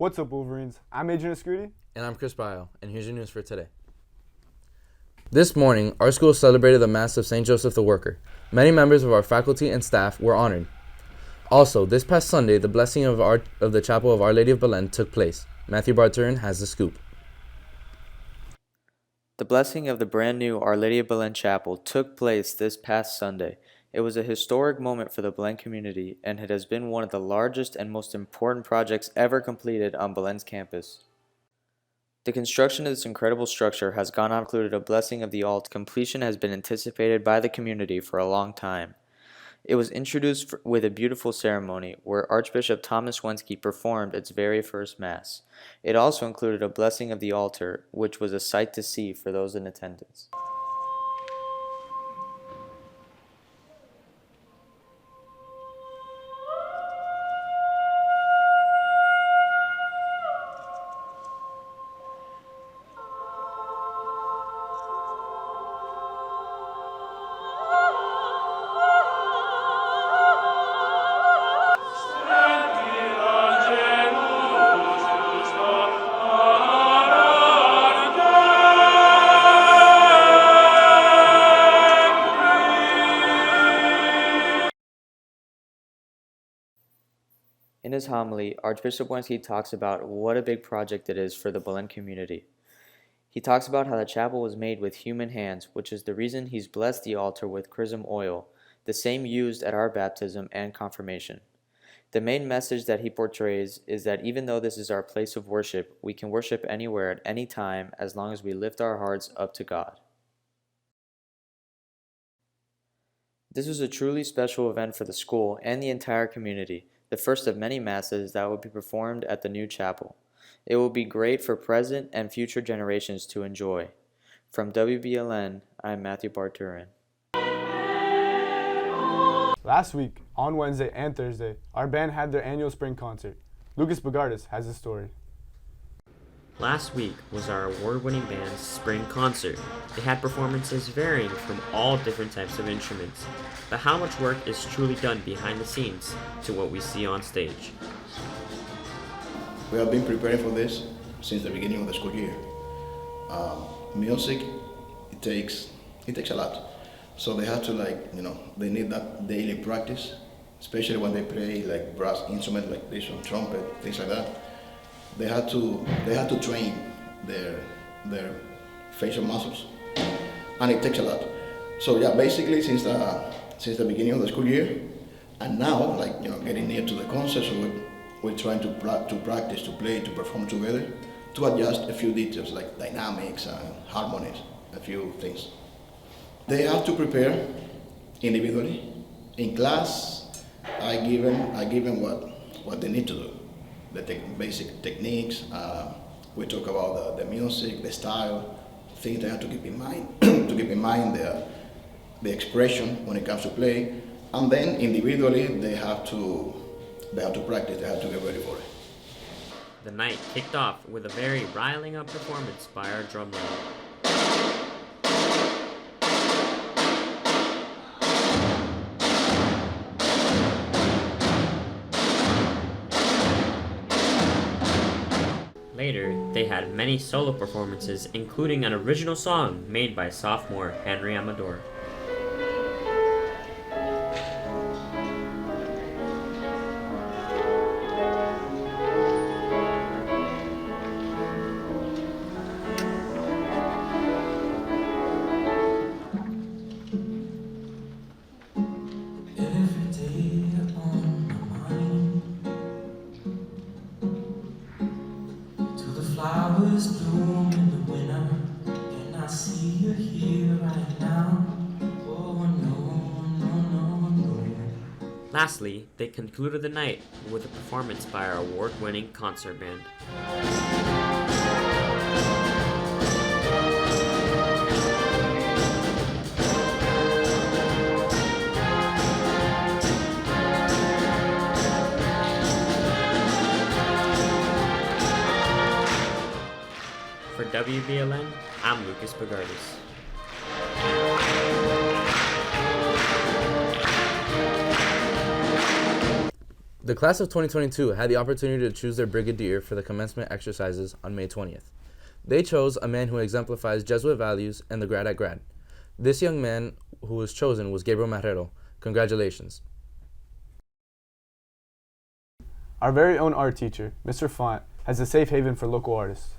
What's up, Wolverines? I'm Adrian Escudi. And I'm Chris Bio, and here's your news for today. This morning, our school celebrated the Mass of St. Joseph the Worker. Many members of our faculty and staff were honored. Also, this past Sunday, the blessing of the Chapel of Our Lady of Belen took place. Matthew Barturin has the scoop. The blessing of the brand new Our Lady of Belen Chapel took place this past Sunday. It was a historic moment for the Belen community, and it has been one of the largest and most important projects ever completed on Belen's campus. The construction of this incredible structure has gone on, included a blessing of the altar. Completion has been anticipated by the community for a long time. It was introduced with a beautiful ceremony where Archbishop Thomas Wensky performed its very first Mass. It also included a blessing of the altar, which was a sight to see for those in attendance. In his homily, Archbishop Wensky talks about what a big project it is for the Belen community. He talks about how the chapel was made with human hands, which is the reason he's blessed the altar with chrism oil, the same used at our baptism and confirmation. The main message that he portrays is that even though this is our place of worship, we can worship anywhere at any time as long as we lift our hearts up to God. This was a truly special event for the school and the entire community, the first of many masses that will be performed at the new chapel. It will be great for present and future generations to enjoy. From WBLN, I'm Matthew Barturin. Last week, on Wednesday and Thursday, our band had their annual spring concert. Lucas Bogardus has the story. Last week was our award-winning band's spring concert. They had performances varying from all different types of instruments, but how much work is truly done behind the scenes to what we see on stage. We have been preparing for this since the beginning of the school year. Music, it takes a lot. So they have to they need that daily practice, especially when they play like brass instruments like this or trumpet, things like that. They had to train their facial muscles, and it takes a lot. So yeah, basically since the beginning of the school year, and now getting near to the concert, so we're trying to practice, to play, to perform together, to adjust a few details like dynamics and harmonies, a few things. They have to prepare individually. In class, I give them what they need to do. The basic techniques, we talk about the music, the style, things they have to keep in mind, the expression when it comes to play, and then individually they have to practice, they have to get ready for it. The night kicked off with a very riling up performance by our drummer. Later, they had many solo performances, including an original song made by sophomore Henry Amador. Flowers bloom in the winter, and I see you here right now. Oh no. Lastly, they concluded the night with a performance by our award-winning concert band. For WBLN, I'm Lucas Bogardus. The class of 2022 had the opportunity to choose their brigadier for the commencement exercises on May 20th. They chose a man who exemplifies Jesuit values and the grad at grad. This young man who was chosen was Gabriel Marrero. Congratulations. Our very own art teacher, Mr. Font, has a safe haven for local artists.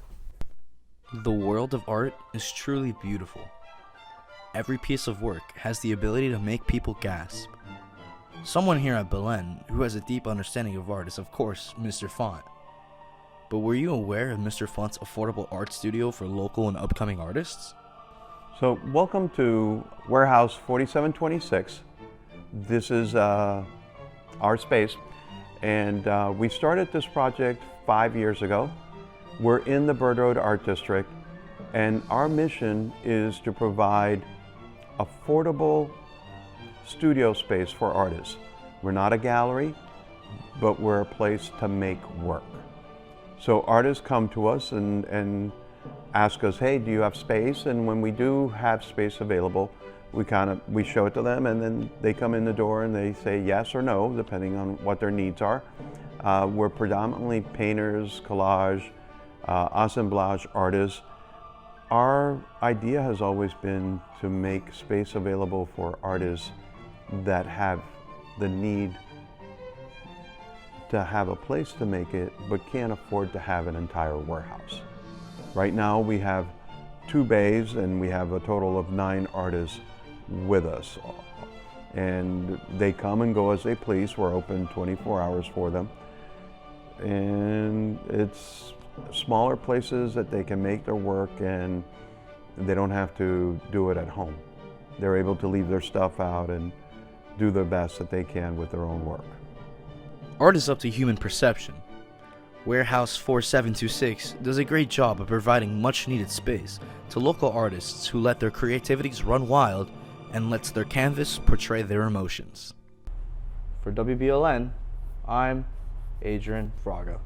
The world of art is truly beautiful. Every piece of work has the ability to make people gasp. Someone here at Belen who has a deep understanding of art is, of course, Mr. Font. But were you aware of Mr. Font's affordable art studio for local and upcoming artists? So welcome to Warehouse 4726. This is our space, and we started this project 5 years ago. We're in the Bird Road Art District, and our mission is to provide affordable studio space for artists. We're not a gallery, but we're a place to make work. So artists come to us and ask us, hey, do you have space? And when we do have space available, we show it to them, and then they come in the door and they say yes or no, depending on what their needs are. We're predominantly painters, collage, assemblage artists. Our idea has always been to make space available for artists that have the need to have a place to make it, but can't afford to have an entire warehouse. Right now we have 2 bays and we have a total of 9 artists with us. And they come and go as they please. We're open 24 hours for them. And it's smaller places that they can make their work and they don't have to do it at home. They're able to leave their stuff out and do the best that they can with their own work. Art is up to human perception. Warehouse 4726 does a great job of providing much needed space to local artists who let their creativities run wild and lets their canvas portray their emotions. For WBLN, I'm Adrian Fraga.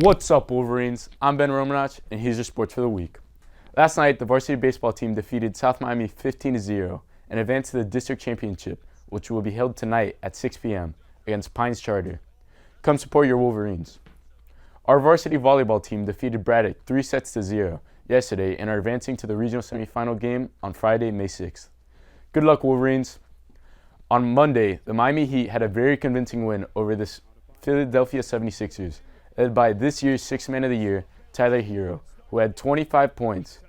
What's up, Wolverines? I'm Ben Romanach, and here's your sports for the week. Last night, the varsity baseball team defeated South Miami 15-0 and advanced to the district championship, which will be held tonight at 6 p.m. against Pines Charter. Come support your Wolverines. Our varsity volleyball team defeated Braddock 3-0 yesterday and are advancing to the regional semifinal game on Friday, May 6th. Good luck, Wolverines. On Monday, the Miami Heat had a very convincing win over the Philadelphia 76ers, led by this year's Sixth Man of the Year, Tyler Hero, who had 25 points.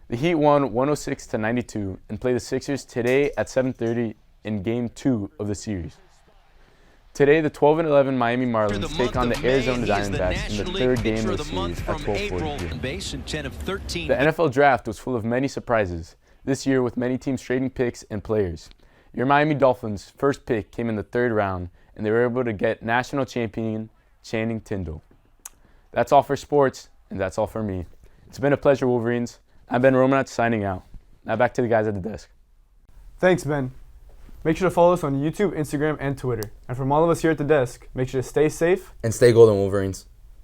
The Heat won 106-92 and play the Sixers today at 7:30 in Game 2 of the series. Today, the 12-11 Miami Marlins take on the Arizona Diamondbacks in the third game of the series at 12:40. The NFL Draft was full of many surprises this year, with many teams trading picks and players. Your Miami Dolphins' first pick came in the 3rd round, and they were able to get national champion Channing Tindall. That's all for sports, and that's all for me. It's been a pleasure, Wolverines. I'm Ben Romanach signing out. Now back to the guys at the desk. Thanks, Ben. Make sure to follow us on YouTube, Instagram, and Twitter. And from all of us here at the desk, make sure to stay safe And stay golden, Wolverines.